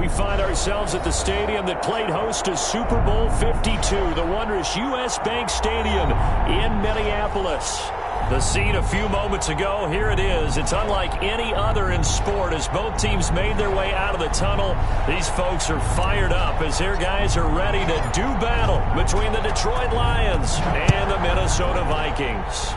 we find ourselves at the stadium that played host to Super Bowl 52, the wondrous U.S. Bank Stadium in Minneapolis. The scene a few moments ago, here it is. It's unlike any other in sport as both teams made their way out of the tunnel. These folks are fired up as their guys are ready to do battle between the Detroit Lions and the Minnesota Vikings.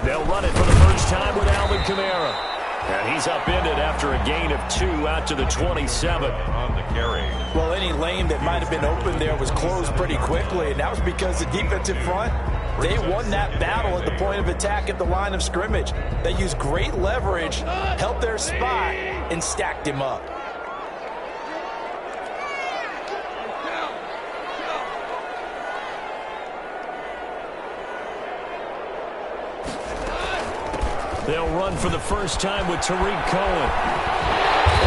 They'll run it for the first time with Alvin Kamara. And he's upended after a gain of 2 out to the 27. On the carry. Well, any lane that might have been open there was closed pretty quickly, and that was because the defensive front, they won that battle at the point of attack at the line of scrimmage. They used great leverage, held their spot, and stacked him up. They'll run for the first time with Tariq Cohen.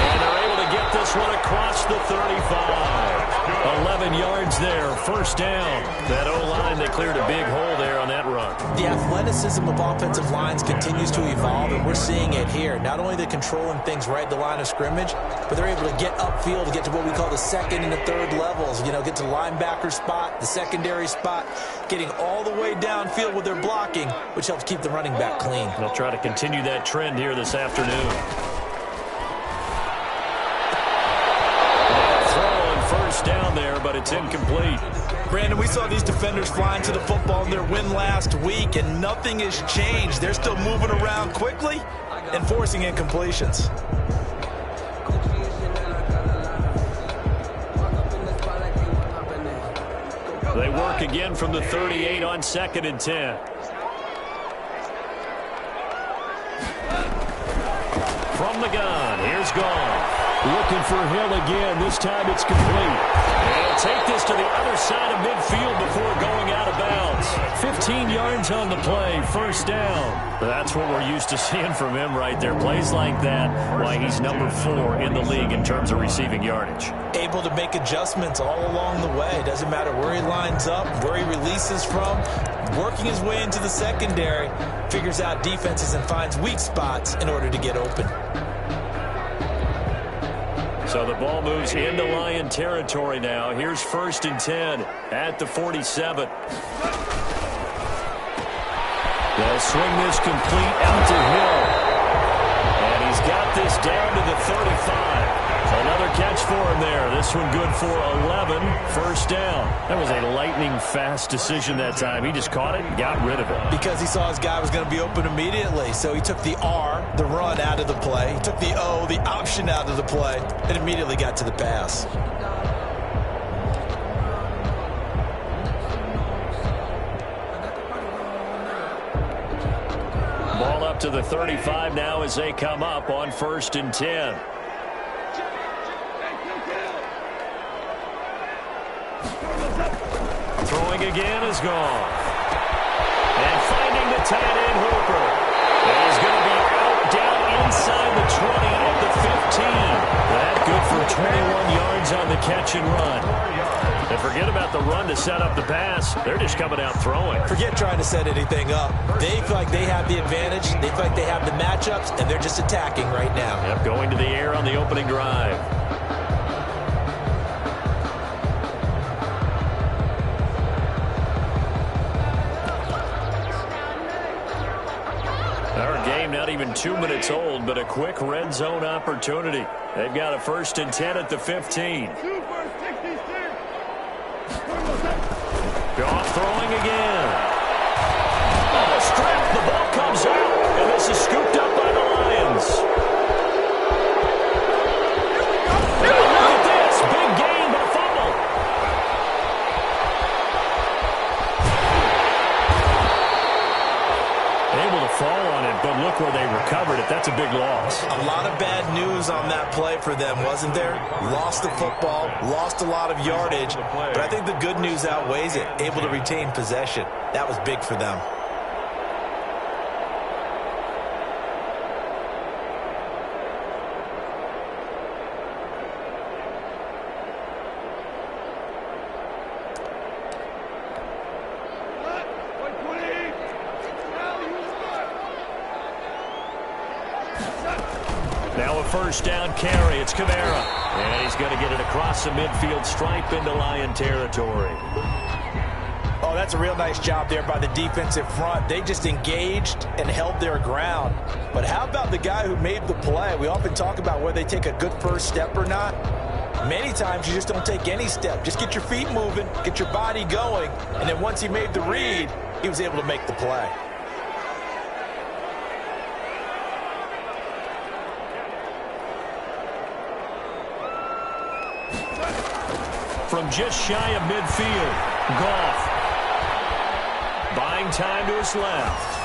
And they're able to get this one across the 35. 11 yards there, first down. That O-line, they cleared a big hole there on that run. The athleticism of offensive lines continues to evolve, and we're seeing it here. Not only they're controlling things right at the line of scrimmage, but they're able to get upfield to get to what we call the second and the third levels. You know, get to the linebacker spot, the secondary spot, getting all the way downfield with their blocking, which helps keep the running back clean. They'll try to continue that trend here this afternoon. First down there, but it's incomplete. Brandon, we saw these defenders flying to the football in their win last week, and nothing has changed. They're still moving around quickly and forcing incompletions. They work again from the 38 on 2nd and 10. From the gun, here's Goff. Looking for Hill again. This time it's complete. And he'll take this to the other side of midfield before going out of bounds. 15 yards on the play, first down. That's what we're used to seeing from him right there. Plays like that, why he's number 4 in the league in terms of receiving yardage. Able to make adjustments all along the way. Doesn't matter where he lines up, where he releases from. Working his way into the secondary, figures out defenses and finds weak spots in order to get open. So the ball moves into Lion territory now. Here's 1st and 10 at the 47. They'll swing this complete out to Hill. And he's got this down to the 35. Another catch for him there. This one good for 11. First down. That was a lightning-fast decision that time. He just caught it and got rid of it. Because he saw his guy was going to be open immediately. So he took the R, the run, out of the play. He took the O, the option, out of the play, and immediately got to the pass. Ball up to the 35 now as they come up on 1st and 10. Throwing again is gone. And finding the tight end Hooper. And he's going to be out down inside the 20 at the 15. That good for 21 yards on the catch and run. And forget about the run to set up the pass. They're just coming out throwing. Forget trying to set anything up. They feel like they have the advantage. They feel like they have the matchups, and they're just attacking right now. Yep, going to the air on the opening drive. Our game not even 2 minutes old, but a quick red zone opportunity. They've got a 1st and 10 at the 15. Goff throwing again. Almost trapped. The ball comes out, and this is scooped up by the Lions. Look at this. Big gain, but a fumble. before they recovered it. That's a big loss. A lot of bad news on that play for them, wasn't there? Lost the football, lost a lot of yardage, but I think the good news outweighs it. Able to retain possession. That was big for them. Now a first down carry. It's Kamara. And he's going to get it across the midfield stripe into Lion territory. Oh, that's a real nice job there by the defensive front. They just engaged and held their ground. But how about the guy who made the play? We often talk about whether they take a good first step or not. Many times you just don't take any step. Just get your feet moving, get your body going, and then once he made the read, he was able to make the play. From just shy of midfield, Goff buying time to his left.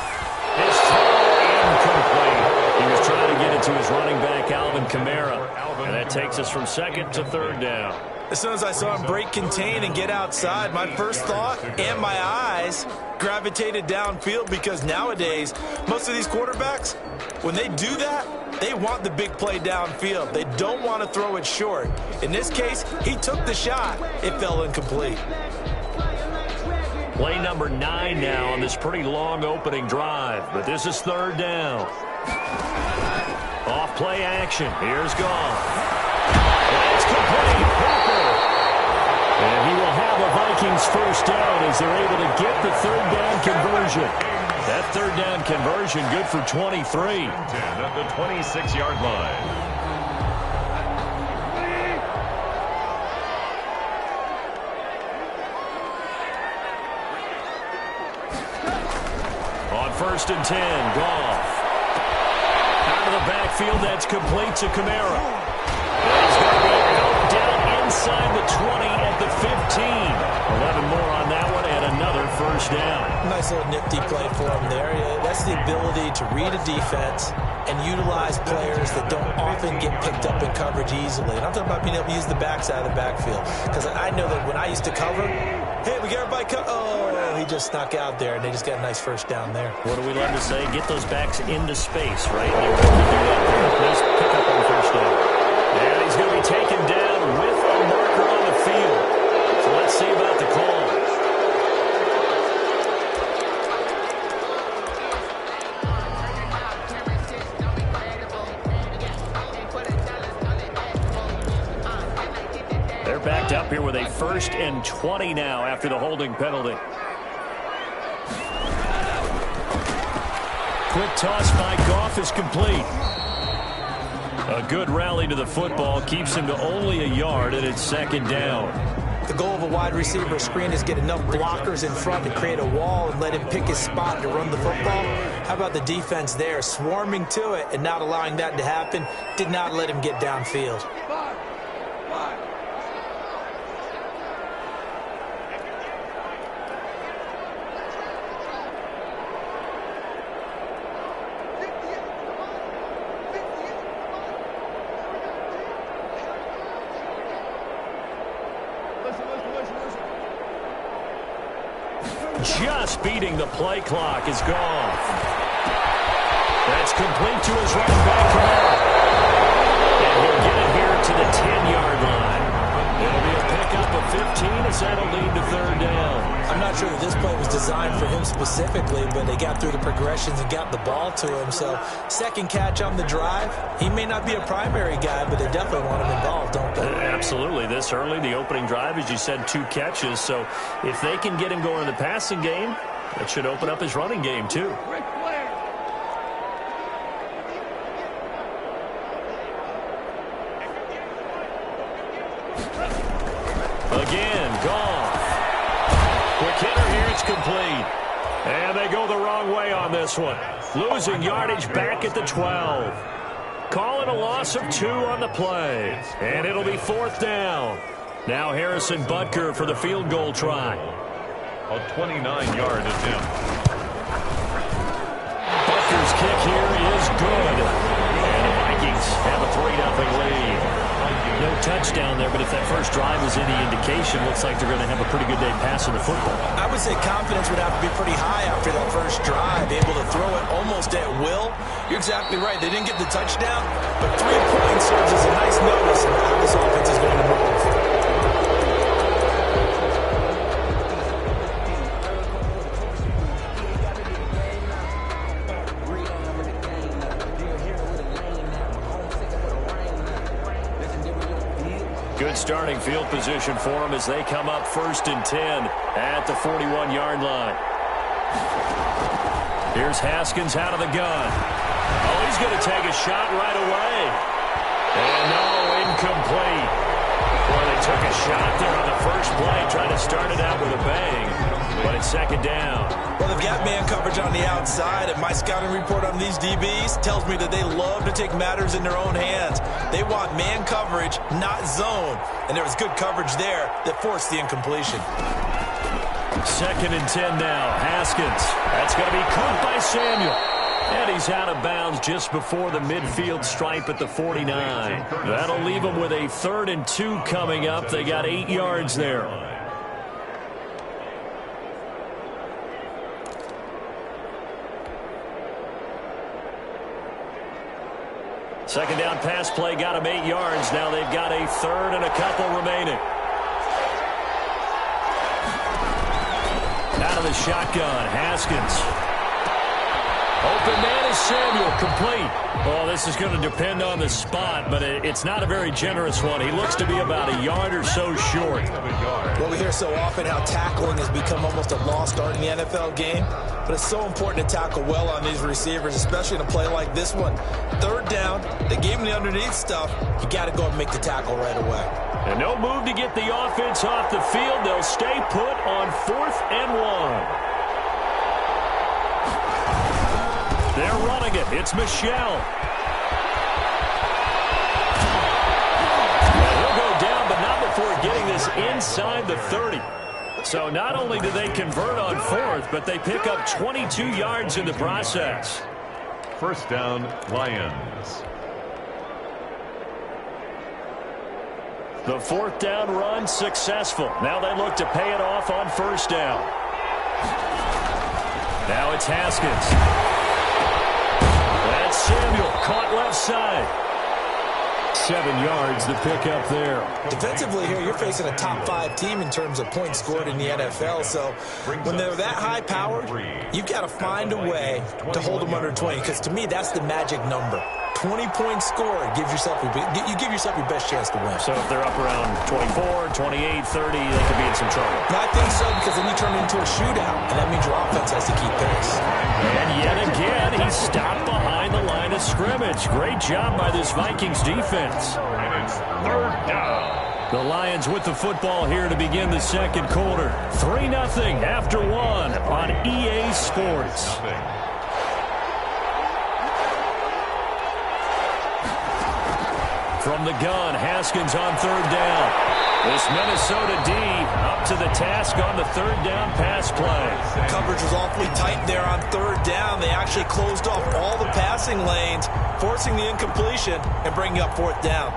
His throw incomplete. He was trying to get it to his running back, Alvin Kamara. And that takes us from second to third down. As soon as I saw him break contain and get outside, my first thought and my eyes gravitated downfield, because nowadays, most of these quarterbacks, when they do that, they want the big play downfield. They don't want to throw it short. In this case, he took the shot. It fell incomplete. Play number 9 now on this pretty long opening drive. But this is third down. Off play action. Here's Goff. It's complete. Hooper. And he will have a Vikings first down as they're able to get the third down conversion. That third down conversion good for 23. 10 at the 26-yard line. On first and 10, Goff. Out of the backfield, that's complete to Kamara. And he's going to be out down inside the 20 at the 15. 11 more on that one and another first down. Nice little nifty play for him there. That's the ability to read a defense and utilize players that don't often get picked up in coverage easily. And I'm talking about being able to use the backside of the backfield. Because I know that when I used to cover, hey, we got everybody oh, he just snuck out there, and they just got a nice first down there. What do we love to say? Get those backs into space, right? They really do that there. Nice pick up on first down. And he's going to be taken down with a marker on the field. So let's see about the call. They're backed up here with a 1st and 20 now after the holding penalty. Quick toss by Goff is complete. A good rally to the football keeps him to only a yard, and it's second down. The goal of a wide receiver screen is get enough blockers in front to create a wall and let him pick his spot to run the football. How about the defense there, swarming to it and not allowing that to happen? Did not let him get downfield. Just beating the play clock is gone. That's complete to his running back, Kamara. And he'll get it here to the 10-yard line. It'll be a pickup of 15 as that'll lead to third down. I'm not sure that this play was designed for him specifically, but they got through the progressions and got the ball to him. So second catch on the drive. He may not be a primary guy, but they definitely want him involved, don't they? Absolutely. This early, the opening drive, as you said, 2 catches. So if they can get him going in the passing game, that should open up his running game too. Again, Goff. Quick hitter here, it's complete. And they go the wrong way on this one. Losing yardage back at the 12. Calling a loss of 2 on the play. And it'll be fourth down. Now Harrison Butker for the field goal try. A 29-yard attempt. Butker's kick here is good. And the Vikings have a 3-0 lead. No touchdown there, but if that first drive is any indication, looks like they're going to have a pretty good day passing the football. I would say confidence would have to be pretty high after that first drive, able to throw it almost at will. You're exactly right. They didn't get the touchdown, but 3 points serves as a nice notice of how this offense is going to move. Good starting field position for them as they come up 1st and 10 at the 41-yard line. Here's Haskins out of the gun. Oh, he's going to take a shot right away. And no, incomplete. Boy, they took a shot there on the first play, trying to start it out with a bang. But it's 2nd down. Well, they've got man coverage on the outside, and my scouting report on these DBs tells me that they love to take matters in their own hands. They want man coverage, not zone. And there was good coverage there that forced the incompletion. 2nd and 10 now. Haskins. That's going to be caught by Samuel. And he's out of bounds just before the midfield stripe at the 49. That'll leave them with a 3rd and 2 coming up. They got 8 yards there. Second down pass play got them 8 yards. Now they've got a 3rd and a couple remaining. Out of the shotgun, Haskins. Open man is Samuel, complete. Oh, this is going to depend on the spot, but it's not a very generous one. He looks to be about a yard or so short. Well, we hear so often how tackling has become almost a lost art in the NFL game, but it's so important to tackle well on these receivers, especially in a play like this one. 3rd down, they gave him the underneath stuff. You got to go and make the tackle right away. And no move to get the offense off the field. They'll stay put on 4th and 1. They're running it. It's Michelle. He'll go down, but not before getting this inside the 30. So not only do they convert on 4th, but they pick up 22 yards in the process. 1st down, Lions. The 4th down run successful. Now they look to pay it off on 1st down. Now it's Haskins. That's Samuel, caught left side. 7 yards the pick up there. Defensively here, you're facing a top 5 team in terms of points scored in the NFL. So when they're that high powered, you've got to find a way to hold them under 20. Because to me, that's the magic number. 20 points scored gives yourself you give yourself your best chance to win. So if they're up around 24, 28, 30, they could be in some trouble. No, I think so, because then you turn it into a shootout, and that means your offense has to keep pace. And yet again, he's stopped behind the line of scrimmage. Great job by this Vikings defense. And it's 3rd down. The Lions with the football here to begin the 2nd quarter. 3-0 after 1 on EA Sports. From the gun, Haskins on 3rd down. This Minnesota D up to the task on the 3rd down pass play. Coverage was awfully tight there on 3rd down. They actually closed off all the passing lanes, forcing the incompletion and bringing up 4th down.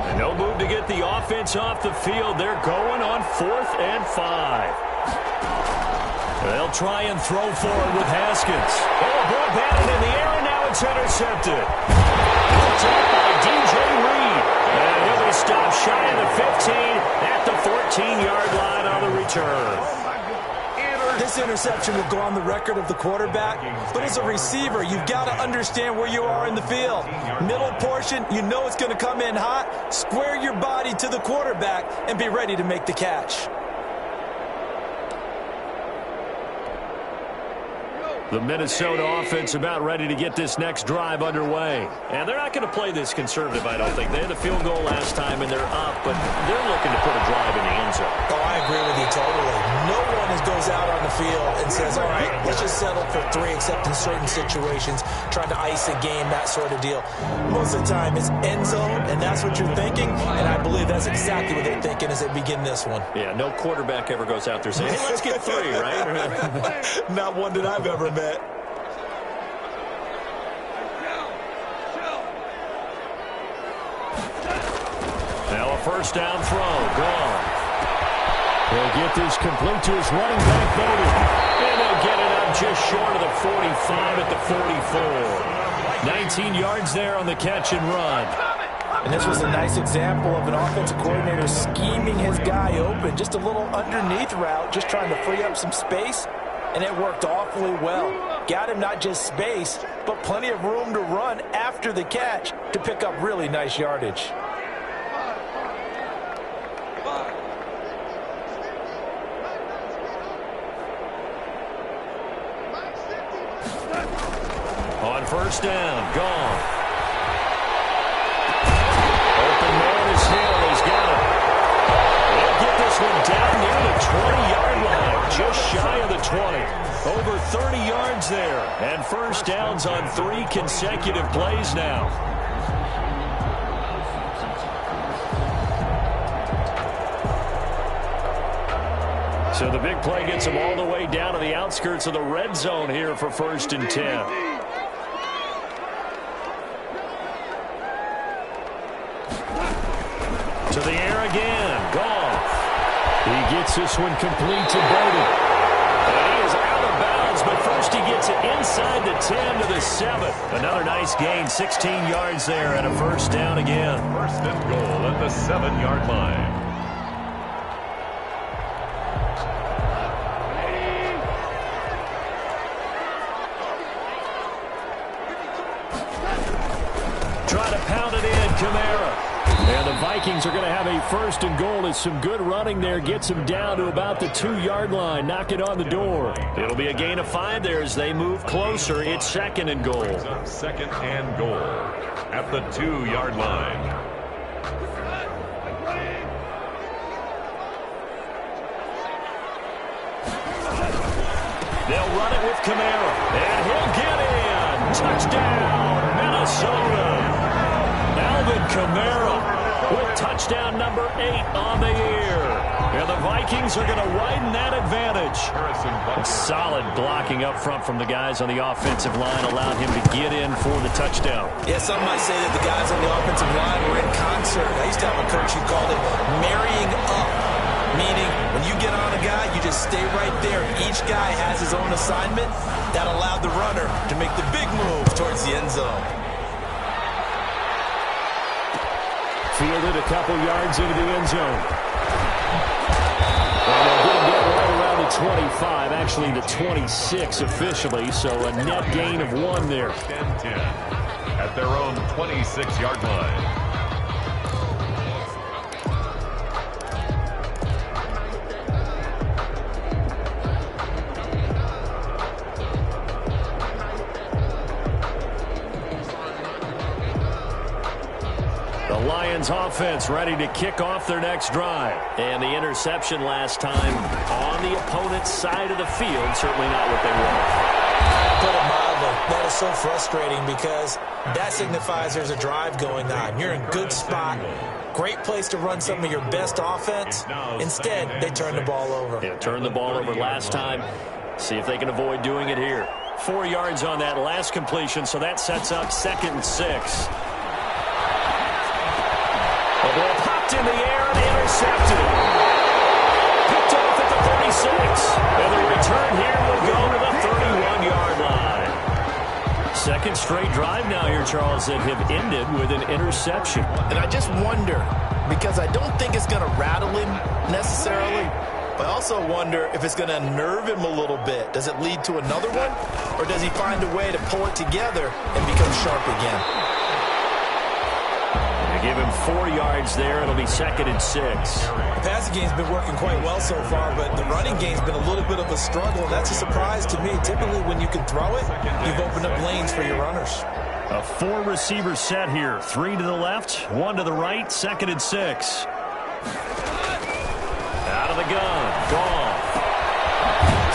And no move to get the offense off the field. They're going on 4th and 5. They'll try and throw forward with Haskins. Oh, ball batted in the air, and now it's intercepted. Picked up by DJ Reed. And he'll be stopped shy of the 15 at the 14-yard line on the return. This interception will go on the record of the quarterback, but as a receiver, you've got to understand where you are in the field. Middle portion, you know it's going to come in hot. Square your body to the quarterback and be ready to make the catch. The Minnesota offense about ready to get this next drive underway. And they're not going to play this conservative, I don't think. They had the field goal last time, and they're up, but they're looking to put a drive in the end zone. Oh, I agree with you totally. No one defense goes out on the field and says, all right, let's just settle for 3, except in certain situations, trying to ice a game, that sort of deal. Most of the time, it's end zone, and that's what you're thinking, and I believe that's exactly what they're thinking as they begin this one. Yeah, no quarterback ever goes out there saying, hey, let's get 3, right? Not one that I've ever met. Now a first down throw, gone. He'll get this complete to his running back, Bader. And they'll get it up just short of the 45 at the 44. 19 yards there on the catch and run. And this was a nice example of an offensive coordinator scheming his guy open. Just a little underneath route, just trying to free up some space. And it worked awfully well. Got him not just space, but plenty of room to run after the catch to pick up really nice yardage. On first down, gone. Open man is Hill. He's got it. They'll get this one down near the 20-yard line, just shy of the 20. Over 30 yards there. And first downs on 3 consecutive plays now. So the big play gets them all the way down to the outskirts of the red zone here for 1st and 10. To the air again. Goff. He gets this one complete to Bowden. And he is out of bounds, but first he gets it inside the 10 to the 7. Another nice gain, 16 yards there and a first down again. 1st and goal at the 7-yard line. Try to pound it in, Kamara. And the Vikings are going to have a 1st and goal as some good running there gets them down to about the 2-yard line. Knock it on the door. It'll be a gain of 5 there as they move closer. It's 2nd and goal. 2nd and goal at the 2-yard line. They'll run it with Kamara. And he'll get in. Touchdown, Minnesota. Alvin Kamara with touchdown number 8 on the year. And the Vikings are going to widen that advantage. Solid blocking up front from the guys on the offensive line allowed him to get in for the touchdown. Yeah, some might say that the guys on the offensive line were in concert. I used to have a coach who called it marrying up, meaning when you get on a guy, you just stay right there. Each guy has his own assignment. That allowed the runner to make the big move towards the end zone. Fielded a couple yards into the end zone. And they're going to get right around the 25, actually the 26 officially, so a net gain of 1 there. 10 at their own 26-yard line. Lions offense ready to kick off their next drive. And the interception last time on the opponent's side of the field, certainly not what they want. Put it mildly, that is so frustrating because that signifies there's a drive going on. You're in good spot, great place to run some of your best offense. Instead, they turn the ball over. Yeah, turned the ball over last time. See if they can avoid doing it here. 4 yards on that last completion, so that sets up 2nd and 6. The ball popped in the air and intercepted. Picked off at the 36. And the return here will go to the 31-yard line. 2nd straight drive now here, Charles, that have ended with an interception. And I just wonder, because I don't think it's going to rattle him necessarily, but I also wonder if it's going to unnerve him a little bit. Does it lead to another one? Or does he find a way to pull it together and become sharp again? Give him 4 yards there. It'll be 2nd and 6. The passing game's been working quite well so far, but the running game's been a little bit of a struggle. That's a surprise to me. Typically, when you can throw it, you've opened up lanes for your runners. A 4-receiver set here. 3 to the left, 1 to the right, 2nd and 6. Out of the gun, Goff.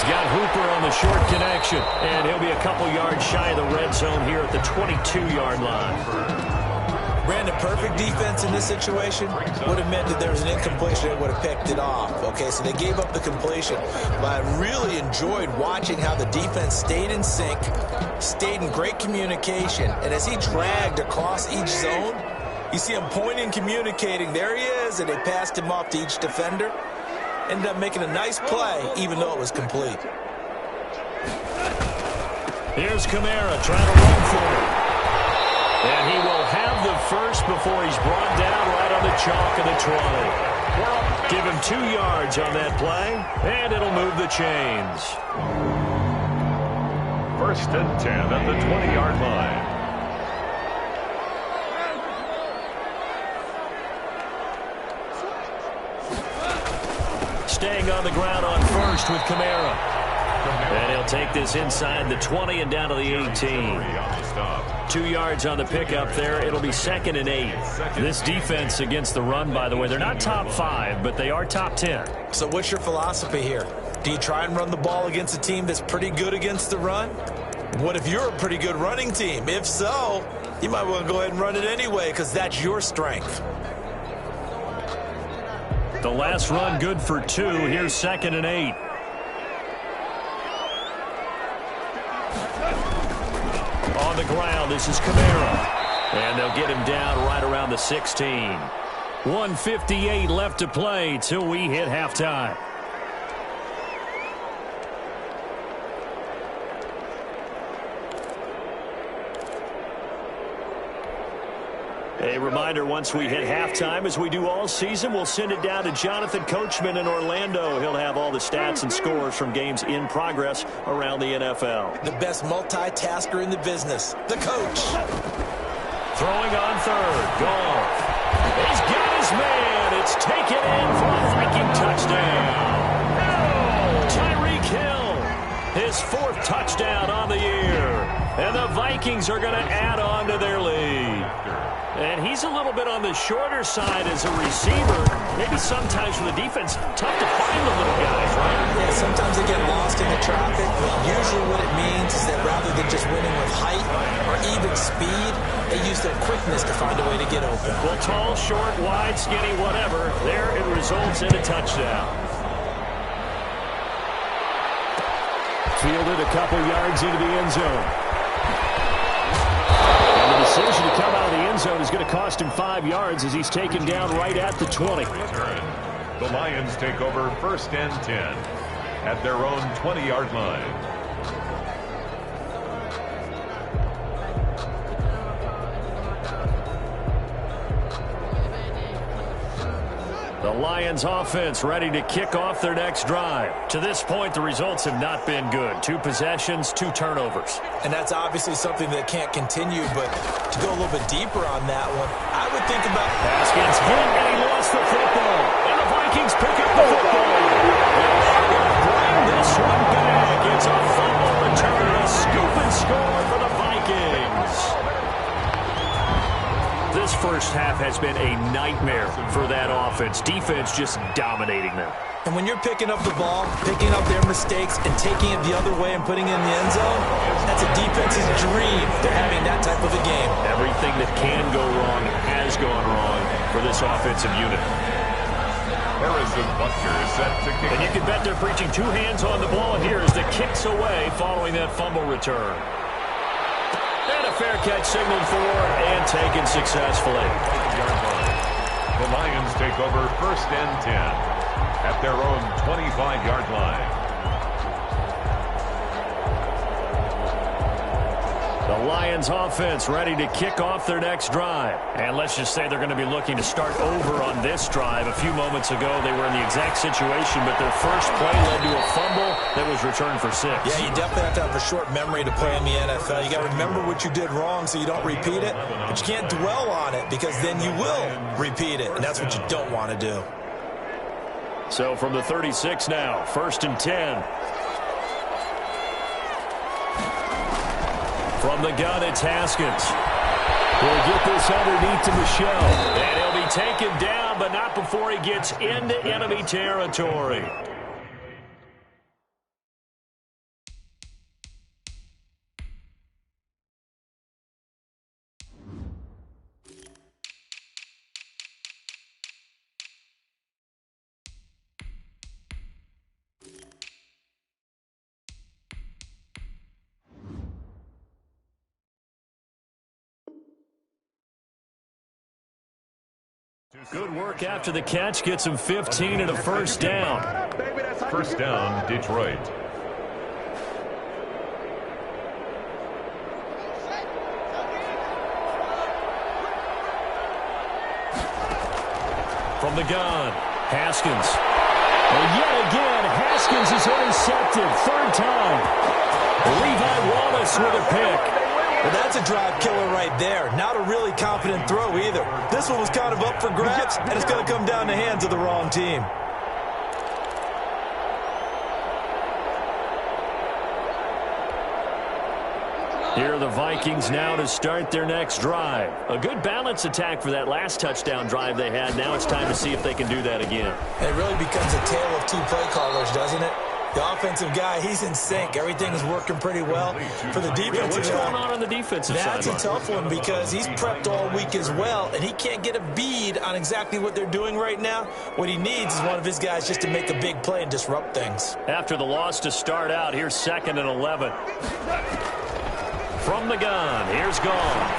got Hooper on the short connection, and he'll be a couple yards shy of the red zone here at the 22-yard line. Brandon, perfect defense in this situation would have meant that there was an incompletion that would have picked it off. Okay, so they gave up the completion. But I really enjoyed watching how the defense stayed in sync, stayed in great communication, and as he dragged across each zone, you see him pointing, communicating. There he is, and they passed him off to each defender. Ended up making a nice play, even though it was complete. Here's Kamara trying to run for it. And he will have the first before he's brought down right on the chalk of the 20. Give him 2 yards on that play, and it'll move the chains. 1st and 10 at the 20-yard line. Staying on the ground on first with Kamara. And he'll take this inside the 20 and down to the 18. 2 yards on the pickup there. It'll be 2nd and 8. This defense against the run, by the way, they're not top 5, but they are top 10. So what's your philosophy here? Do you try and run the ball against a team that's pretty good against the run? What if you're a pretty good running team? If so, you might want to go ahead and run it anyway because that's your strength. The last run good for 2. Here's 2nd and 8. On the ground, this is Kamara. And they'll get him down right around the 16. 1:58 left to play till we hit halftime. A reminder, once we hit halftime, as we do all season, we'll send it down to Jonathan Coachman in Orlando. He'll have all the stats and scores from games in progress around the NFL. The best multitasker in the business, the coach. Throwing on third, Goff. He's got his man. It's taken in for a Viking touchdown. Tyreek Hill, his 4th touchdown on the year. And the Vikings are going to add on to their lead. And he's a little bit on the shorter side as a receiver. Maybe sometimes for the defense, tough to find the little guys, right? Yeah, sometimes they get lost in the traffic. But usually what it means is that rather than just winning with height or even speed, they use their quickness to find a way to get open. Well, tall, short, wide, skinny, whatever, there it results in a touchdown. Fielded a couple yards into the end zone. Decision to come out of the end zone is going to cost him 5 yards as he's taken down right at the 20. The Lions take over 1st and 10 at their own 20-yard line. The Lions offense ready to kick off their next drive. To this point, the results have not been good. 2 possessions, 2 turnovers. And that's obviously something that can't continue, but to go a little bit deeper on that one, I would think about... Haskins hit, and he lost the football. And the Vikings pick up the football. Bring this one back. It's a fumble return, a scoop and score for the Vikings. This first half has been a nightmare for that offense. Defense just dominating them. And when you're picking up the ball, picking up their mistakes, and taking it the other way and putting it in the end zone, that's a defense's dream to having that type of a game. Everything that can go wrong has gone wrong for this offensive unit. Harrison Butker is set to kick. And you can bet they're preaching 2 hands on the ball here as the kick's away following that fumble return. And a fair catch signaled for and taken successfully. The Lions take over 1st and 10 at their own 25-yard line. The Lions offense ready to kick off their next drive. And let's just say they're going to be looking to start over on this drive. A few moments ago, they were in the exact situation, but their first play led to a fumble that was returned for 6. Yeah, you definitely have to have a short memory to play in the NFL. You got to remember what you did wrong so you don't repeat it, but you can't dwell on it because then you will repeat it, and that's what you don't want to do. So from the 36 now, 1st and 10. From the gun, it's Haskins. He'll get this underneath to Michelle. And he'll be taken down, but not before he gets into enemy territory. Good work after the catch. Gets him 15 and a first down. First down, Detroit. From the gun, Haskins. And yet again, Haskins is intercepted. Third time. Levi Wallace with a pick. Well, that's a drive killer right there. Not a really confident throw either. This one was kind of up for grabs, and it's going to come down the hands of the wrong team. Here are the Vikings now to start their next drive. A good balance attack for that last touchdown drive they had. Now it's time to see if they can do that again. It really becomes a tale of two play callers, doesn't it? The offensive guy, he's in sync. Everything is working pretty well. For the defensive What's going on the defensive side? That's a tough one because he's prepped all week as well, and he can't get a bead on exactly what they're doing right now. What he needs is one of his guys just to make a big play and disrupt things. After the loss to start out, here's 2nd and 11. From the gun, here's Gone.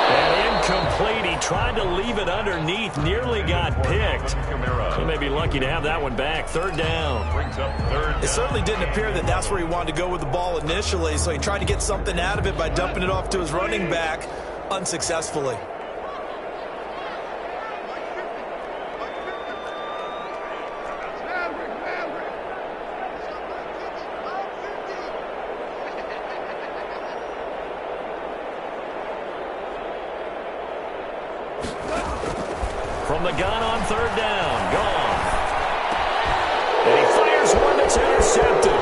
And incomplete. He tried to leave it underneath, nearly got picked. He may be lucky to have that one back. Third down. It certainly didn't appear that that's where he wanted to go with the ball initially, so he tried to get something out of it by dumping it off to his running back unsuccessfully. From the gun on third down. Gone. And he fires one that's intercepted.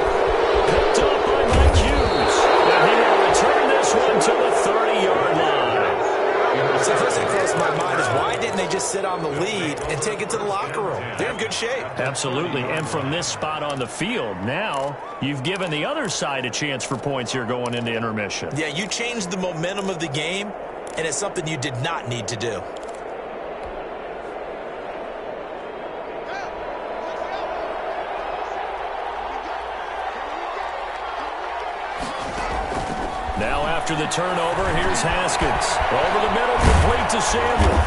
Picked up by Mike Hughes. And he will return this one to the 30-yard line. So the first thing crossed my mind is why didn't they just sit on the lead and take it to the locker room? They're in good shape. Absolutely. And from this spot on the field, now you've given the other side a chance for points here going into intermission. Yeah, you changed the momentum of the game, and it's something you did not need to do. Now after the turnover, here's Haskins. Over the middle, complete to Samuel.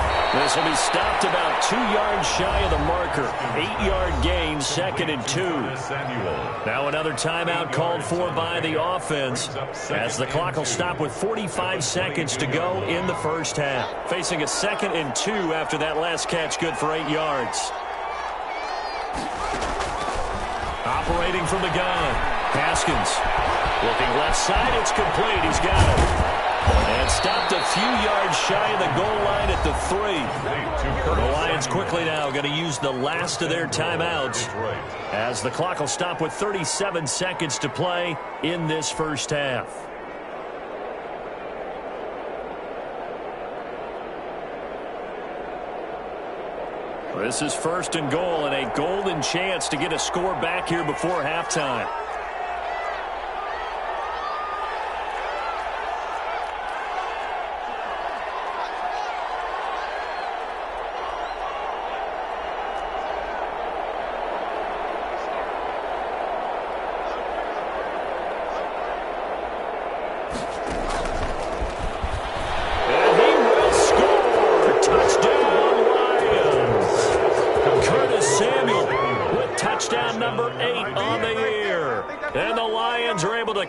This will be stopped about 2 yards shy of the marker. 8-yard gain, 2nd and 2. Now another timeout called for by the offense as the clock will stop with 45 seconds to go in the first half. Facing a 2nd and 2 after that last catch, good for 8 yards. Operating from the gun, Haskins. Looking left side, it's complete. He's got it. And stopped a few yards shy of the goal line at the 3. The Lions quickly now going to use the last of their timeouts as the clock will stop with 37 seconds to play in this first half. This is 1st and goal and a golden chance to get a score back here before halftime.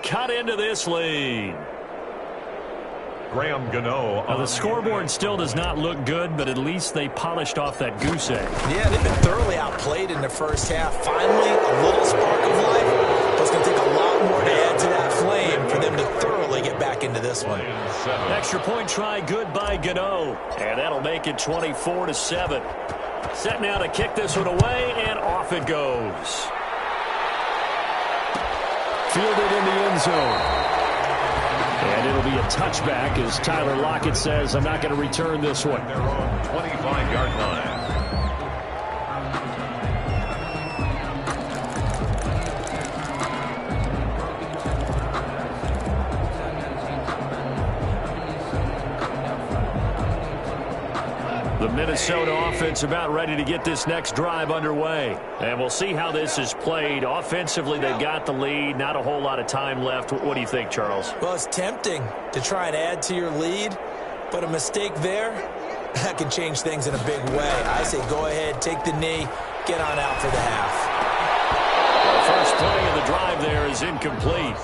Cut into this lead. Graham Gano. Now the scoreboard still does not look good, but at least they polished off that goose egg. Yeah, they've been thoroughly outplayed in the first half. Finally, a little spark of life. But it's going to take a lot more to add to that flame for them to thoroughly get back into this one. Extra point try, good by Gano. And that'll make it 24-7. Set now to kick this one away, and off it goes. Fielded in the end zone. And it'll be a touchback as Tyler Lockett says, I'm not going to return this one. Their own 25-yard line. The Minnesota offense about ready to get this next drive underway. And we'll see how this is played. Offensively, they've got the lead. Not a whole lot of time left. What do you think, Charles? Well, it's tempting to try and add to your lead, but a mistake there, that can change things in a big way. I say go ahead, take the knee, get on out for the half. The first play of the drive there is incomplete.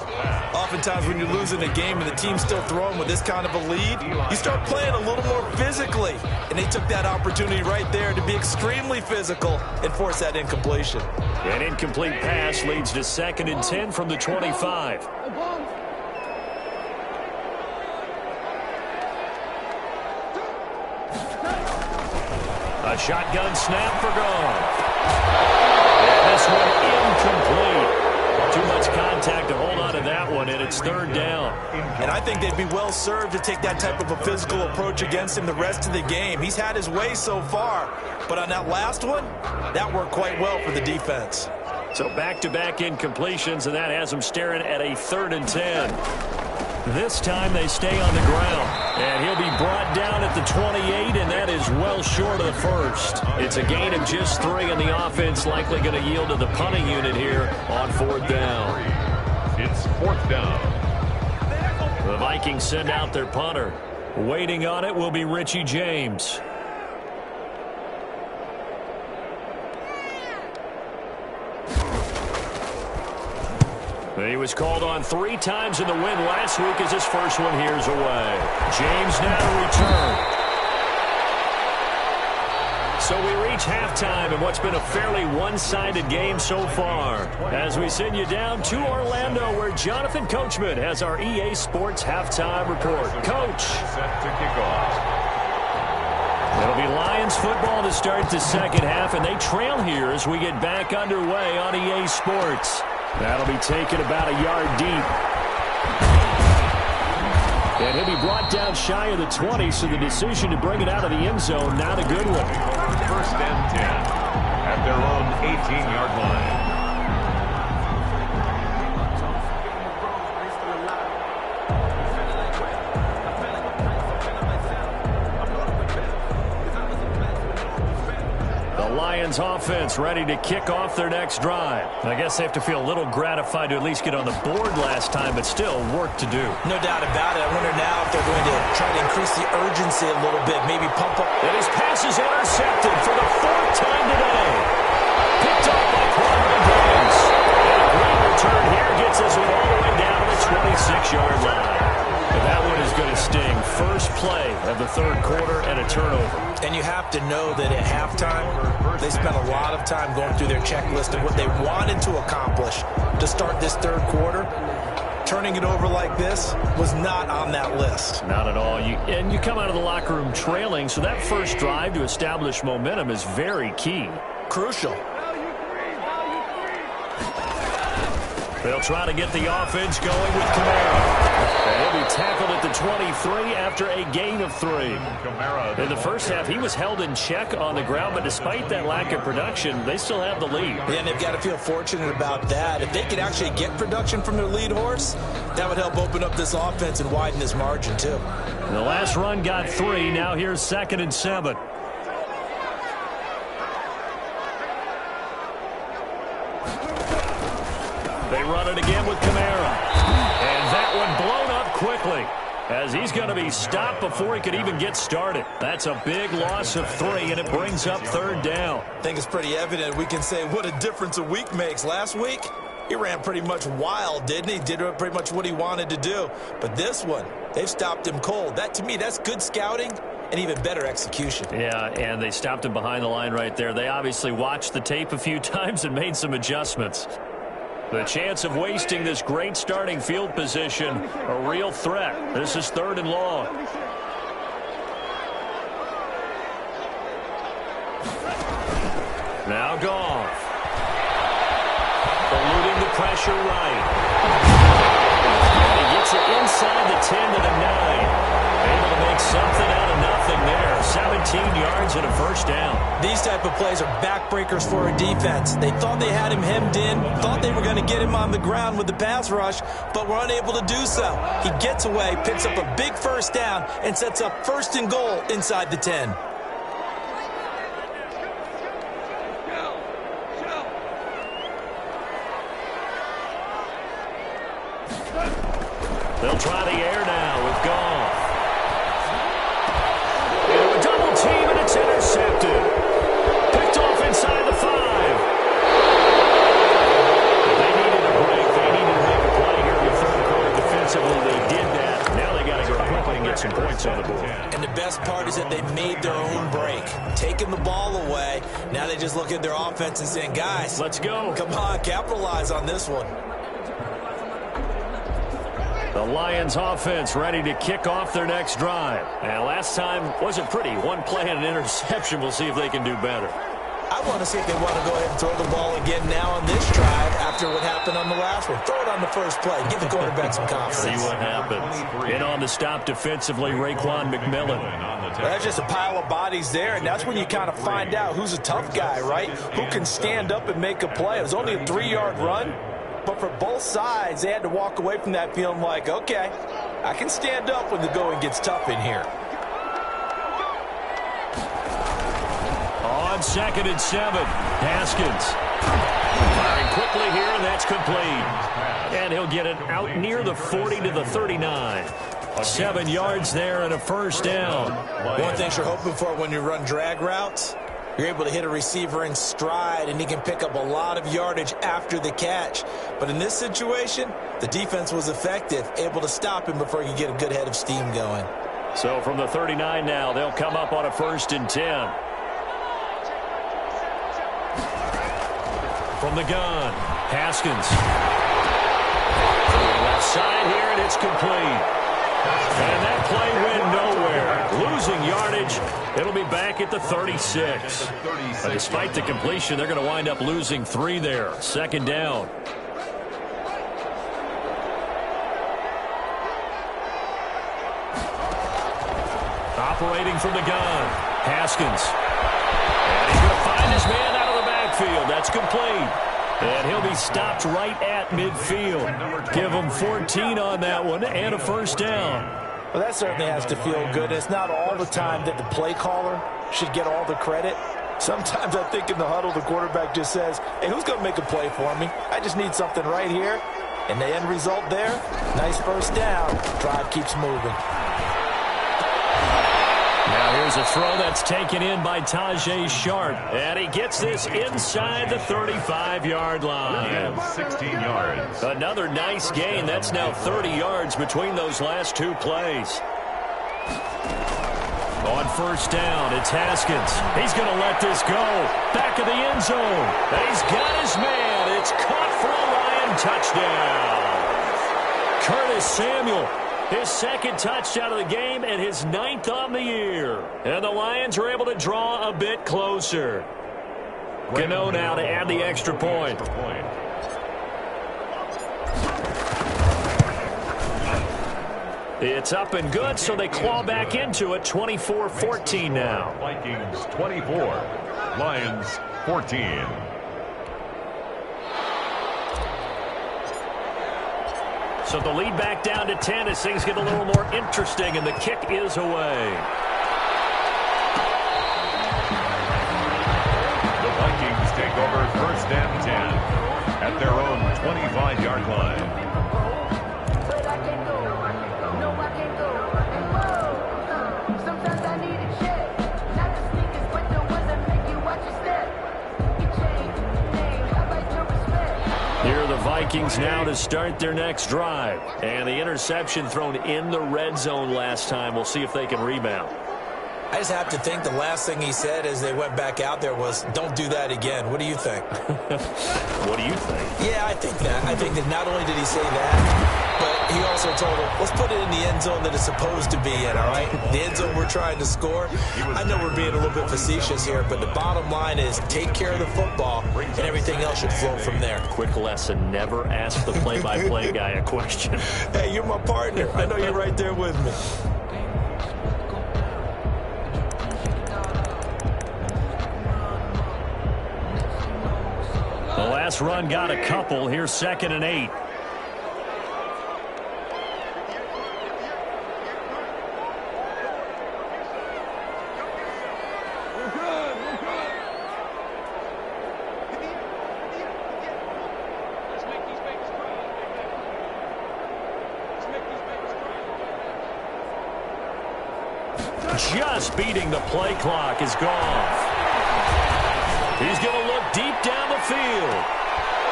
Oftentimes when you're losing a game and the team's still throwing with this kind of a lead, you start playing a little more physically. And they took that opportunity right there to be extremely physical and force that incompletion. An incomplete pass leads to 2nd and 10 from the 25. A shotgun snap for Goff. And this one incomplete. Too much contact to hold on to that one, and it's 3rd down. And I think they'd be well served to take that type of a physical approach against him the rest of the game. He's had his way so far, but on that last one, that worked quite well for the defense. So back-to-back incompletions, and that has him staring at a 3rd and 10. This time they stay on the ground, and he'll be brought down at the 28, and that is well short of the first. It's a gain of just 3, and the offense likely going to yield to the punting unit here on 4th down. It's 4th down. The Vikings send out their punter. Waiting on it will be Richie James. He was called on 3 times in the win last week as his first one here's away. James now to return. So we reach halftime in what's been a fairly one-sided game so far. As we send you down to Orlando, where Jonathan Coachman has our EA Sports halftime report. Coach. Set to kick off. It'll be Lions football to start the 2nd half, and they trail here as we get back underway on EA Sports. That'll be taken about a yard deep. And he'll be brought down shy of the 20, so the decision to bring it out of the end zone, not a good one. 1st and 10 at their own 18-yard line. Lions offense ready to kick off their next drive. I guess they have to feel a little gratified to at least get on the board last time, but still work to do. No doubt about it. I wonder now if they're going to try to increase the urgency a little bit, maybe pump up. And his pass is intercepted for the 4th time today. Picked up by Quandre Diggs. And a great return here gets us all the way down to the 26-yard line. And that one is going to sting. First play of the 3rd quarter and a turnover. And you have to know that at halftime, they spent a lot of time going through their checklist of what they wanted to accomplish to start this 3rd quarter. Turning it over like this was not on that list. Not at all. And you come out of the locker room trailing, so that first drive to establish momentum is very key. Crucial. They'll try to get the offense going with Kamara. And he'll be tackled at the 23 after a gain of 3. In the first half, he was held in check on the ground, but despite that lack of production, they still have the lead. Yeah, and they've got to feel fortunate about that. If they could actually get production from their lead horse, that would help open up this offense and widen this margin, too. The last run got 3. Now here's 2nd and 7. They run it again with Kamara. And that one blown up quickly as he's going to be stopped before he could even get started. That's a big loss of 3, and it brings up 3rd down. I think it's pretty evident. We can say what a difference a week makes. Last week, he ran pretty much wild, didn't he? Did pretty much what he wanted to do. But this one, they've stopped him cold. That, to me, that's good scouting and even better execution. Yeah, and they stopped him behind the line right there. They obviously watched the tape a few times and made some adjustments. The chance of wasting this great starting field position, a real threat. This is 3rd and long. Now Goff. Eluding the pressure right. And he gets it inside the 10 to the 9. Able to make something out of nothing there. 17 yards and a 1st down. These type of plays are backbreakers for a defense. They thought they had him hemmed in, thought they were going to get him on the ground with the pass rush, but were unable to do so. He gets away, picks up a big 1st down, and sets up 1st and goal inside the 10. They'll try the air now with Goff. Into a double intercepted. Picked off inside the 5. They needed a break. They needed to make a play here in the third quarter defensively. They did that. Now they got to go quickly and get some points on the board. And the best part is that they made their own break. Taking the ball away. Now they just look at their offense and saying, guys, let's go. Come on, capitalize on this one. The Lions offense ready to kick off their next drive. And last time wasn't pretty. One play and an interception. We'll see if they can do better. I want to see if they want to go ahead and throw the ball again now on this drive after what happened on the last one. Throw it on the first play. Give the quarterback some confidence. See what happens. In on the stop defensively, Raekwon McMillan. Well, that's just a pile of bodies there, and that's when you kind of find out who's a tough guy, right? Who can stand up and make a play. It was only a 3-yard run, but for both sides, they had to walk away from that feeling like, okay, I can stand up when the going gets tough in here. On 2nd and 7, Haskins. Firing quickly here, and that's complete. And he'll get it out near the 40 to the 39. 7 yards there and a first down. One thing you're hoping for when you run drag routes, you're able to hit a receiver in stride, and he can pick up a lot of yardage after the catch. But in this situation, the defense was effective, able to stop him before he could get a good head of steam going. So from the 39 now, they'll come up on a 1st and 10. From the gun, Haskins. Left side here, and it's complete. And that play went nowhere. Losing yardage. It'll be back at the 36. But despite the completion, they're going to wind up losing 3 there. 2nd down. Operating from the gun, Haskins. And he's going to find his man out of the backfield. That's complete. And he'll be stopped right at midfield. Give him 14 on that one and a first down. Well, that certainly has to feel good. It's not all the time that the play caller should get all the credit. Sometimes I think in the huddle, the quarterback just says, hey, who's going to make a play for me? I just need something right here. And the end result there, nice first down. Drive keeps moving. Now here's a throw that's taken in by Tajay Sharp. And he gets this inside the 35-yard line. 16 yards. Another nice gain. That's now 30 yards between those last 2 plays. On first down, it's Haskins. He's going to let this go. Back of the end zone. He's got his man. It's caught for a Lion touchdown. Curtis Samuel. His 2nd touchdown of the game and his 9th on the year. And the Lions are able to draw a bit closer. Gano now to add the extra point. It's up and good, so they claw back into it. 24-14 now. Vikings 24, Lions 14. So the lead back down to 10 as things get a little more interesting, and the kick is away. The Vikings take over 1st and 10 at their own 25-yard line. Here are the Vikings now to start their next drive. And the interception thrown in the red zone last time. We'll see if they can rebound. I just have to think the last thing he said as they went back out there was, don't do that again. What do you think? What do you think? Yeah, I think that. I think that not only did he say that, but he also told him, let's put it in the end zone that it's supposed to be in, all right? The end zone we're trying to score. I know we're being a little bit facetious here, but the bottom line is take care of the football, and everything else should flow from there. Quick lesson, never ask the play-by-play guy a question. Hey, you're my partner. I know you're right there with me. The last run got a couple. Here's 2nd and 8. just beating the play clock is Goff. He's going to look deep down the field.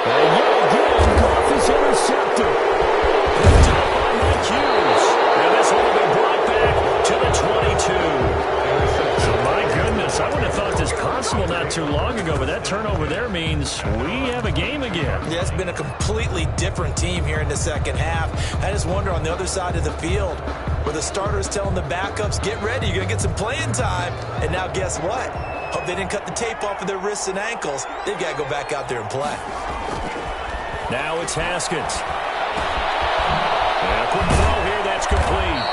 And yet again, Goff is intercepted. Picked up by Mike Hughes. And this one will be brought back to the 22. My goodness, I wouldn't have thought this possible not too long ago, but that turnover there means we have a game again. Yeah, it's been a completely different team here in the second half. I just wonder on the other side of the field, where the starters telling the backups, get ready, you're going to get some playing time. And now guess what? Hope they didn't cut the tape off of their wrists and ankles. They've got to go back out there and play. Now it's Haskins. And a quick throw here, that's complete.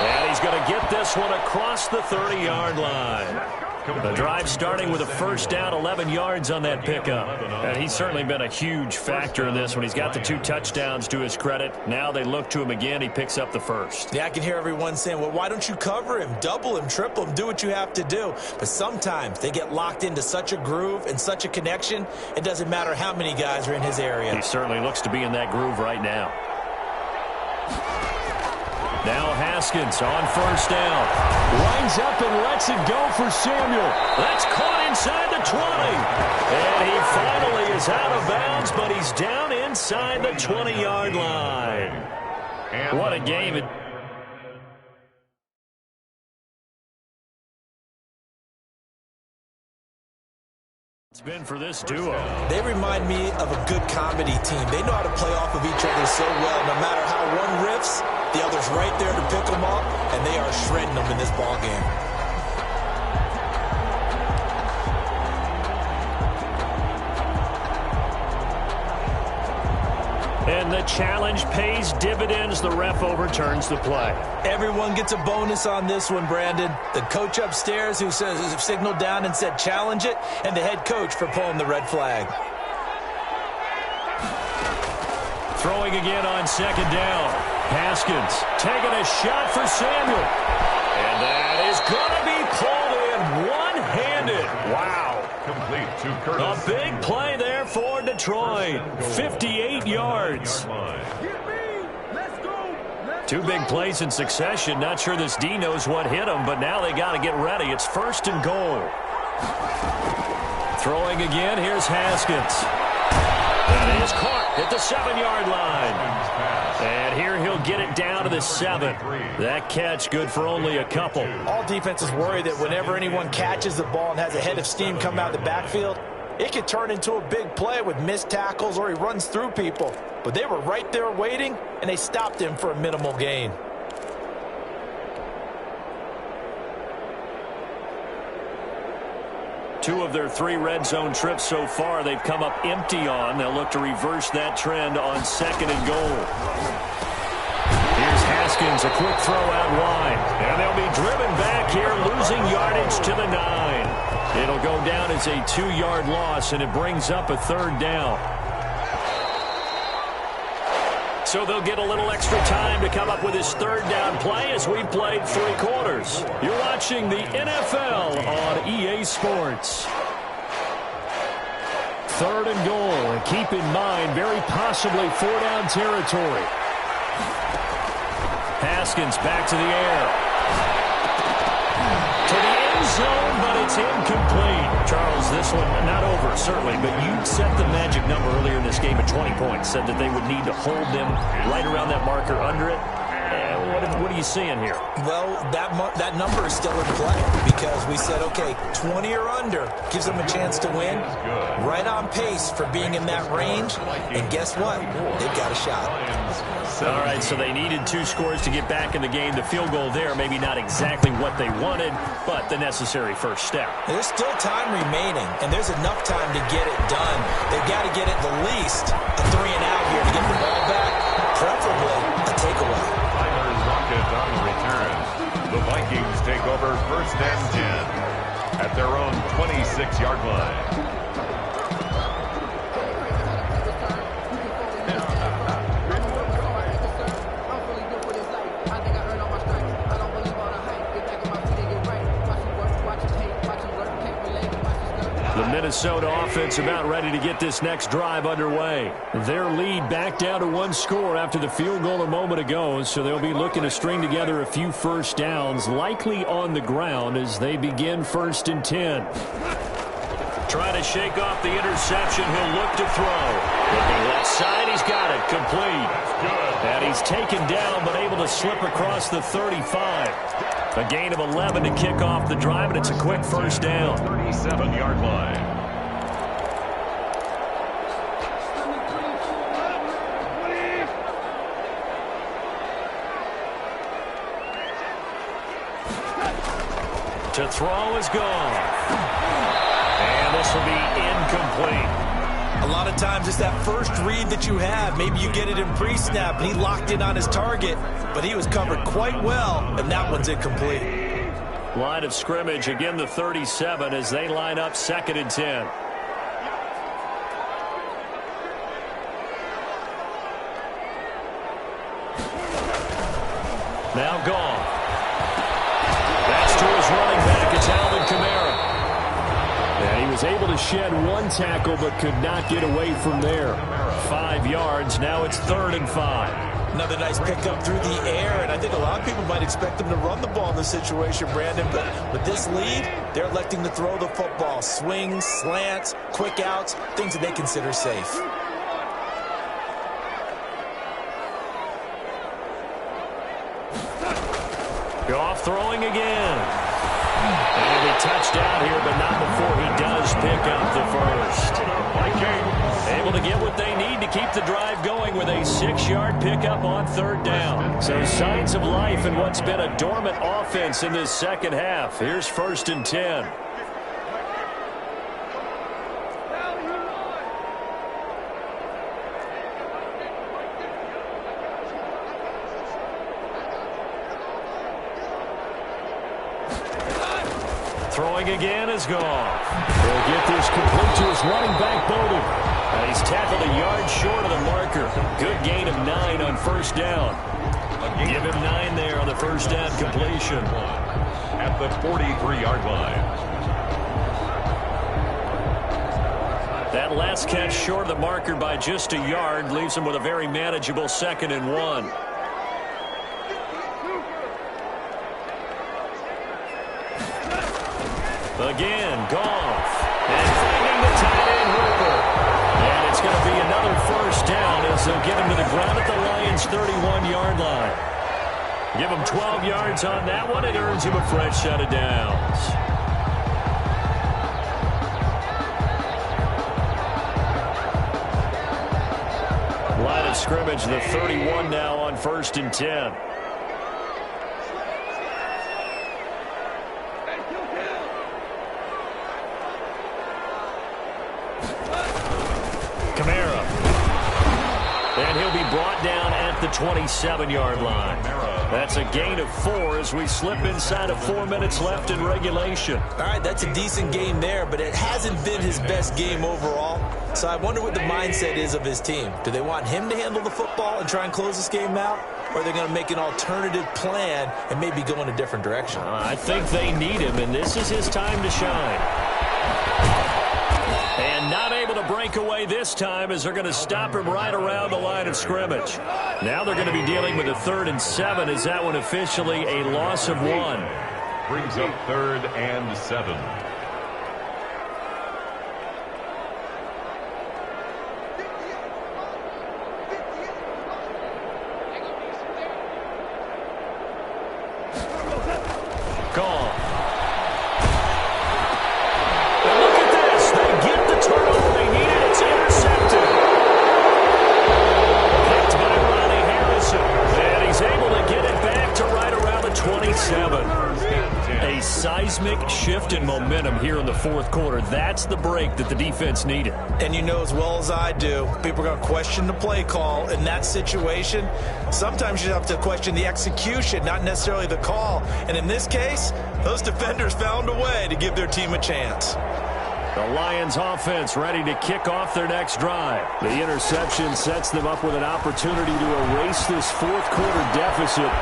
And he's going to get this one across the 30-yard line. The drive starting with a first down, 11 yards on that pickup. And he's certainly been a huge factor in this when he's got the 2 touchdowns to his credit. Now they look to him again. He picks up the first. Yeah, I can hear everyone saying, well, why don't you cover him, double him, triple him, do what you have to do. But sometimes they get locked into such a groove and such a connection, it doesn't matter how many guys are in his area. He certainly looks to be in that groove right now. Now Haskins on first down. Lines up and lets it go for Samuel. That's caught inside the 20. And he finally is out of bounds, but he's down inside the 20-yard line. What a game. It's been for this duo. They remind me of a good comedy team. They know how to play off of each other so well. No matter how one riffs, the other's right there to pick them up, and they are shredding them in this ball game. And the challenge pays dividends. The ref overturns the play. Everyone gets a bonus on this one, Brandon. The coach upstairs who signaled down and said challenge it, and the head coach for pulling the red flag. Throwing again on second down. Haskins taking a shot for Samuel. And that is going to be pulled in one-handed. Wow. Complete to Curtis. A big play there for Detroit. 58 yards. 2 big plays in succession. Not sure this D knows what hit him, but now they got to get ready. It's first and goal. Throwing again. Here's Haskins. That is caught at the 7-yard line. And here he'll get it down to the 7. That catch good for only a couple. All defenses worry that whenever anyone catches the ball and has a head of steam come out of the backfield, it could turn into a big play with missed tackles or he runs through people. But they were right there waiting, and they stopped him for a minimal gain. Two of their 3 red zone trips so far, they've come up empty on. They'll look to reverse that trend on second and goal. Here's Haskins, a quick throw out wide. And they'll be driven back here, losing yardage to the 9. It'll go down as a 2-yard loss, and it brings up a third down. So they'll get a little extra time to come up with his third down play as we played 3 quarters. You're watching the NFL on EA Sports. Third and goal. And keep in mind, very possibly 4-down territory. Haskins back to the air. To the end zone, but it's incomplete. Charles, this one not over, certainly, but you set the magic number earlier in this game at 20 points. Said that they would need to hold them right around that marker under it. What are you seeing here? Well, that number is still in play because we said, okay, 20 or under gives them a chance to win. Right on pace for being in that range. And guess what? They've got a shot. All right, so they needed 2 scores to get back in the game. The field goal there, maybe not exactly what they wanted, but the necessary first step. There's still time remaining, and there's enough time to get it done. They've got to get at the least a 3-and-out here to get the ball back, preferably a takeaway. Rocket on the return. The Vikings take over first and 10 at their own 26-yard line. The Minnesota offense about ready to get this next drive underway. Their lead back down to 1 score after the field goal a moment ago, so they'll be looking to string together a few first downs, likely on the ground as they begin 1st and 10. Trying to shake off the interception. He'll look to throw. Looking left side, he's got it. Complete. And he's taken down, but able to slip across the 35. A gain of 11 to kick off the drive, and it's a quick first down. 37-yard line. To throw is gone. And this will be incomplete. A lot of times it's that first read that you have. Maybe you get it in pre-snap, and he locked in on his target, but he was covered quite well, and that one's incomplete. Line of scrimmage, again the 37 as they line up 2nd and 10. Now gone. That's to his running back. It's Alvin Kamara. And he was able to shed 1 tackle but could not get away from there. 5 yards. Now it's 3rd and 5. Another nice pickup through the air, and I think a lot of people might expect them to run the ball in this situation, Brandon, but with this lead, they're electing to throw the football. Swings, slants, quick outs, things that they consider safe. Goff throwing again. And he'll be touched down here, but not before he does pick up the first. Able to get what they need to keep the drive going with a 6-yard pickup on 3rd down. So signs of life in what's been a dormant offense in this second half. Here's 1st and 10. Throwing again is gone. He'll get this complete to his running back, Bowden. And he's tackled a yard short of the marker. Good gain of 9 on 1st down. Give him 9 there on the 1st down completion. At the 43-yard line. That last catch short of the marker by just a yard leaves him with a very manageable 2nd and 1. Again, Goff. And finding the tight end, Hooper. And it's going to be another 1st down as they'll get him to the ground at the Lions' 31-yard line. Give him 12 yards on that one. It earns him a fresh set of downs. Line of scrimmage, the 31 now on 1st and 10. Kamara. And he'll be brought down at the 27-yard line. That's a gain of 4 as we slip inside of 4 minutes left in regulation. All right, that's a decent game there, but it hasn't been his best game overall. So I wonder what the mindset is of his team. Do they want him to handle the football and try and close this game out? Or are they going to make an alternative plan and maybe go in a different direction? I think they need him, and this is his time to shine. And not able to break away this time as they're going to stop him right around the line of scrimmage. Now they're going to be dealing with a 3rd and 7. Is that one officially a loss of 1? Brings up 3rd and 7. Gone. And look at this. They get the turnover they needed. It's intercepted. Picked by Ronnie Harrison. And he's able to get it back to right around the 27. A seismic shift in momentum here in the 4th quarter. That's the break that the defense needed. And you know as well as I do, people are going to question the play call in that situation. Sometimes you have to question the execution, not necessarily the call. And in this case, those defenders found a way to give their team a chance. The Lions offense ready to kick off their next drive. The interception sets them up with an opportunity to erase this 4th quarter deficit.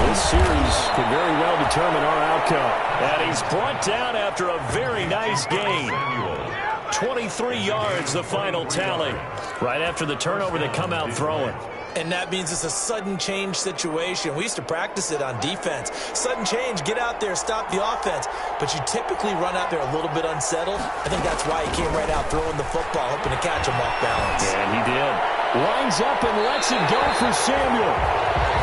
This series could very well determine our outcome. And he's brought down after a very nice gain. 23 yards, the final tally. Right after the turnover, they come out throwing. And that means it's a sudden change situation. We used to practice it on defense. Sudden change, get out there, stop the offense. But you typically run out there a little bit unsettled. I think that's why he came right out throwing the football, hoping to catch him off balance. And he did. Lines up and lets it go for Samuel.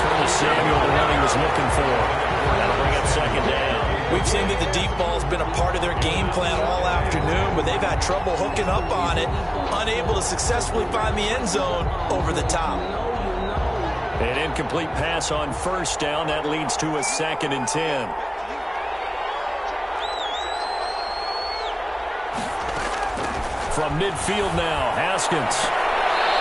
Curtis Samuel, the one he was looking for. That'll bring up second down. We've seen that the deep ball's been a part of their game plan all afternoon, but they've had trouble hooking up on it, unable to successfully find the end zone over the top. An incomplete pass on first down. That leads to a 2nd and 10. From midfield now, Haskins.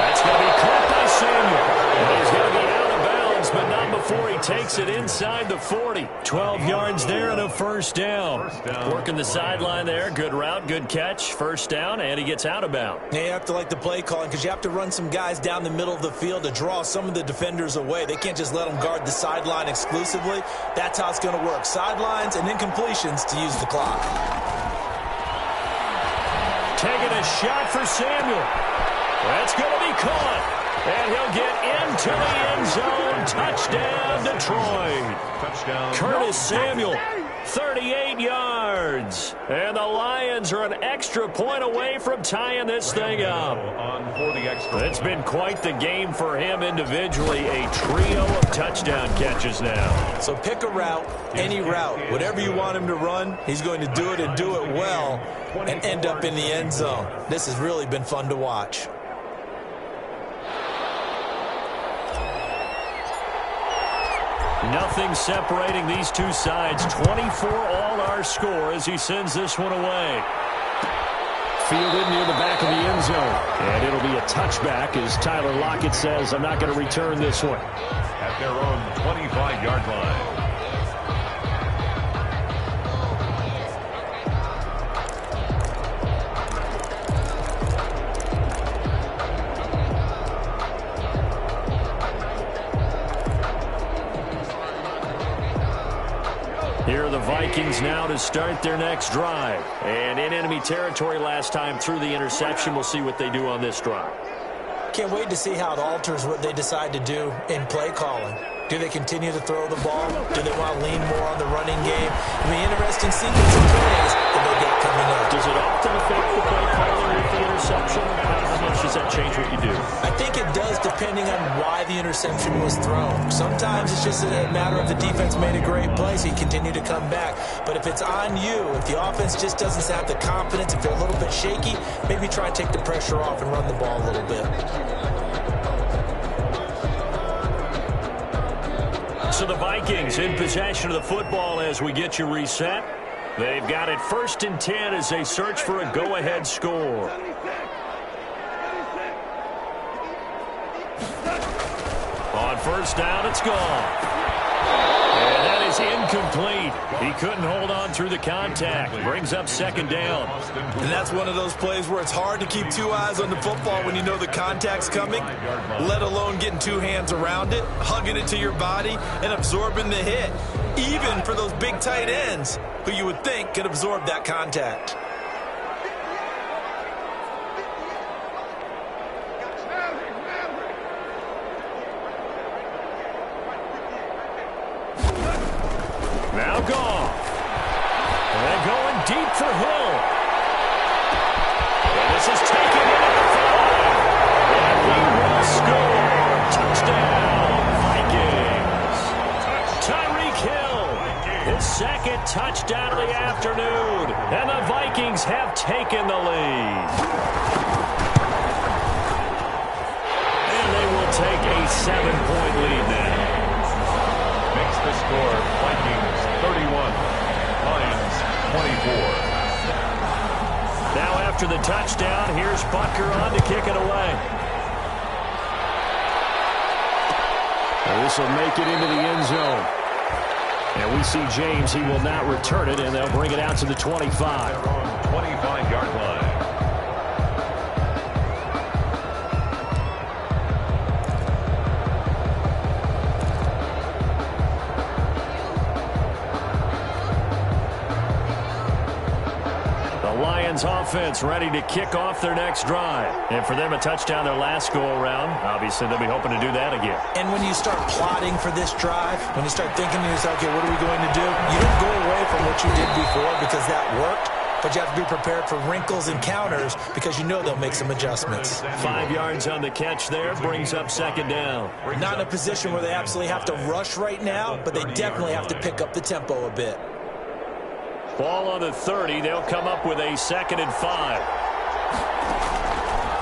That's going to be caught by Samuel. And he's going to be out of bounds, but not before he takes it inside the 40. 12 yards there and a first down. Working the sideline there. Good route, good catch. First down, and he gets out of bounds. Yeah, you have to like the play calling because you have to run some guys down the middle of the field to draw some of the defenders away. They can't just let them guard the sideline exclusively. That's how it's going to work. Sidelines and incompletions to use the clock. Taking a shot for Samuel. That's going to be caught. And he'll get into the end zone. Touchdown, Detroit. Touchdown. Curtis Samuel, 38 yards. And the Lions are an extra point away from tying this thing up. On for the extra. It's been quite the game for him individually. A trio of touchdown catches now. So pick a route, any route. Whatever you want him to run, he's going to do it and do it well and end up in the end zone. This has really been fun to watch. Nothing separating these two sides. 24 all our score as he sends this one away. Fielded near the back of the end zone. And it'll be a touchback as Tyler Lockett says, I'm not going to return this one. At their own 25-yard line. Here are the Vikings now to start their next drive. And in enemy territory last time through the interception. We'll see what they do on this drive. Can't wait to see how it alters what they decide to do in play calling. Do they continue to throw the ball? Do they want to lean more on the running game? I mean, interesting sequence of plays that they get coming up. Does it often affect the play calling with the interception? How much does that change what you do? I think it does depending on why the interception was thrown. Sometimes it's just a matter of the defense made a great play, so you continue to come back. But if it's on you, if the offense just doesn't have the confidence, if they're a little bit shaky, maybe try and take the pressure off and run the ball a little bit. So the Vikings in possession of the football as we get you reset. They've got it 1st and 10 as they search for a go-ahead score. On first down, it's gone. And that is incomplete. He couldn't hold on through the contact. Brings up 2nd down. And that's one of those plays where it's hard to keep two eyes on the football when you know the contact's coming, let alone getting two hands around it, hugging it to your body, and absorbing the hit, even for those big tight ends who you would think could absorb that contact. Now gone. And going deep for Hill. And this is taken in at the 5. And he will score. Touchdown, Vikings. Tyreek Hill, his 2nd touchdown of the afternoon. And the Vikings have taken the lead. And they will take a 7-point lead now. Makes the score Vikings 31, Lions 24. Now after the touchdown, here's Butker on to kick it away. And this will make it into the end zone. And we see James, he will not return it, and they'll bring it out to the 25. 25-yard line. Lions offense ready to kick off their next drive. And for them, a touchdown their last go-around. Obviously, they'll be hoping to do that again. And when you start plotting for this drive, when you start thinking to yourself, okay, what are we going to do? You don't go away from what you did before because that worked. But you have to be prepared for wrinkles and counters because you know they'll make some adjustments. 5 yards on the catch there, brings up second down. Not in a position where they absolutely have to rush right now, but they definitely have to pick up the tempo a bit. Ball on the 30. They'll come up with a 2nd and 5.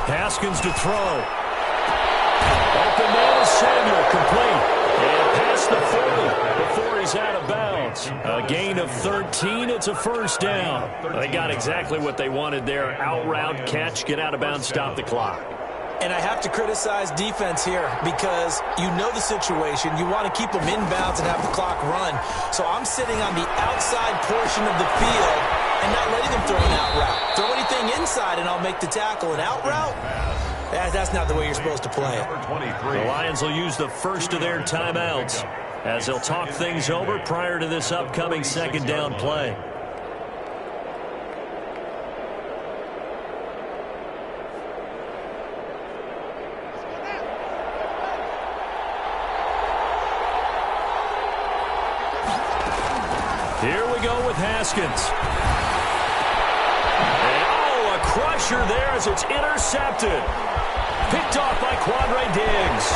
Haskins to throw. Open man is Samuel, complete. And past the 40 before he's out of bounds. A gain of 13. It's a first down. They got exactly what they wanted there. Out route, catch, get out of bounds, stop the clock. And I have to criticize defense here because you know the situation. You want to keep them inbounds and have the clock run. So I'm sitting on the outside portion of the field and not letting them throw an out route. Throw anything inside and I'll make the tackle. An out route? That's not the way you're supposed to play it. The Lions will use the first of their timeouts as they'll talk things over prior to this upcoming second down play. Here we go with Haskins. And, a crusher there as it's intercepted. Picked off by Quandre Diggs.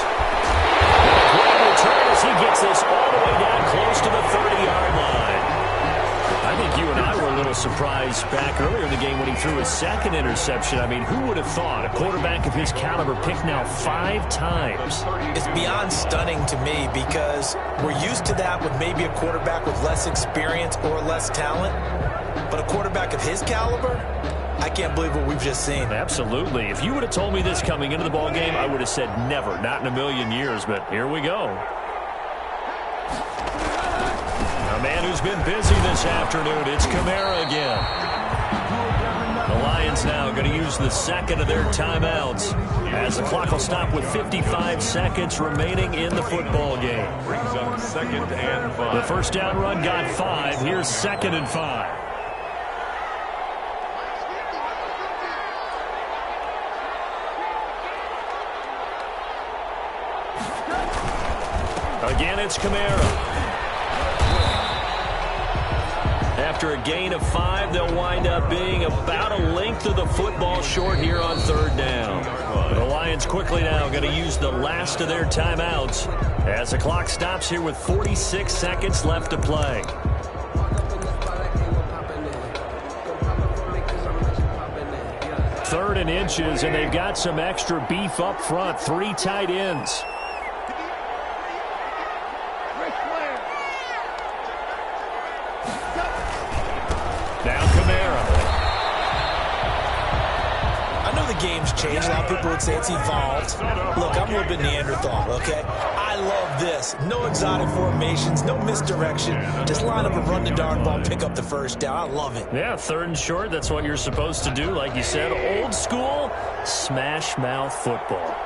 Great return as he gets this all the way down close to the 30-yard line. I think you and I were a little surprised back earlier in the game when he threw his 2nd interception. I mean, who would have thought a quarterback of his caliber picked now 5 times? It's beyond stunning to me because we're used to that with maybe a quarterback with less experience or less talent. But a quarterback of his caliber, I can't believe what we've just seen. Absolutely. If you would have told me this coming into the ballgame, I would have said never, not in a million years. But here we go. A man who's been busy this afternoon, it's Kamara again. The Lions now going to use the 2nd of their timeouts as the clock will stop with 55 seconds remaining in the football game. Brings up 2nd and 5. The first down run got 5. Here's 2nd and 5. Again, it's Kamara. After a gain of 5, they'll wind up being about a length of the football short here on 3rd down. The Lions quickly now going to use the last of their timeouts as the clock stops here with 46 seconds left to play. 3rd and inches, and they've got some extra beef up front. 3 tight ends. Game's changed. A lot of people would say it's evolved. Look, I'm a little bit Neanderthal, okay? I love this. No exotic formations, no misdirection. Just line up and run the darn ball, pick up the first down. I love it. Yeah, 3rd and short, that's what you're supposed to do. Like you said, old school, smash mouth football.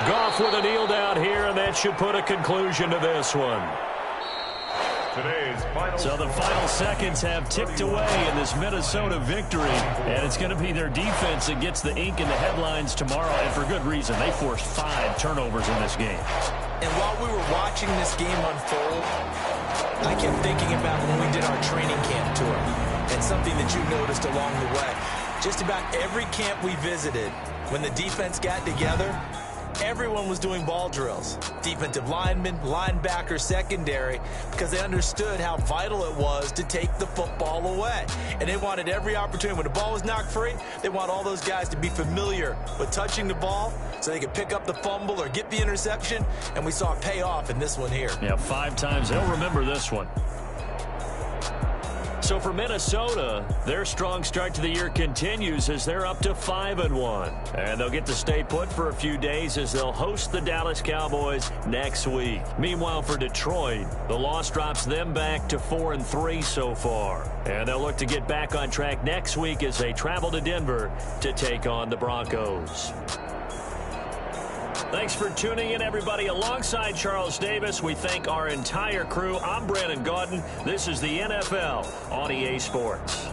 Goff with a kneel down here, and that should put a conclusion to this one. So the final seconds have ticked away in this Minnesota victory, and it's going to be their defense that gets the ink in the headlines tomorrow, and for good reason. They forced 5 turnovers in this game. And while we were watching this game unfold, I kept thinking about when we did our training camp tour, and something that you noticed along the way. Just about every camp we visited, when the defense got together, everyone was doing ball drills. Defensive linemen, linebackers, secondary, because they understood how vital it was to take the football away. And they wanted every opportunity. When the ball was knocked free, they want all those guys to be familiar with touching the ball so they could pick up the fumble or get the interception. And we saw it pay off in this one here. Yeah, 5 times. They'll remember this one. So for Minnesota, their strong start to the year continues as they're up to 5-1. And they'll get to stay put for a few days as they'll host the Dallas Cowboys next week. Meanwhile, for Detroit, the loss drops them back to 4-3 so far. And they'll look to get back on track next week as they travel to Denver to take on the Broncos. Thanks for tuning in, everybody. Alongside Charles Davis, we thank our entire crew. I'm Brandon Gaudin. This is the NFL on EA Sports.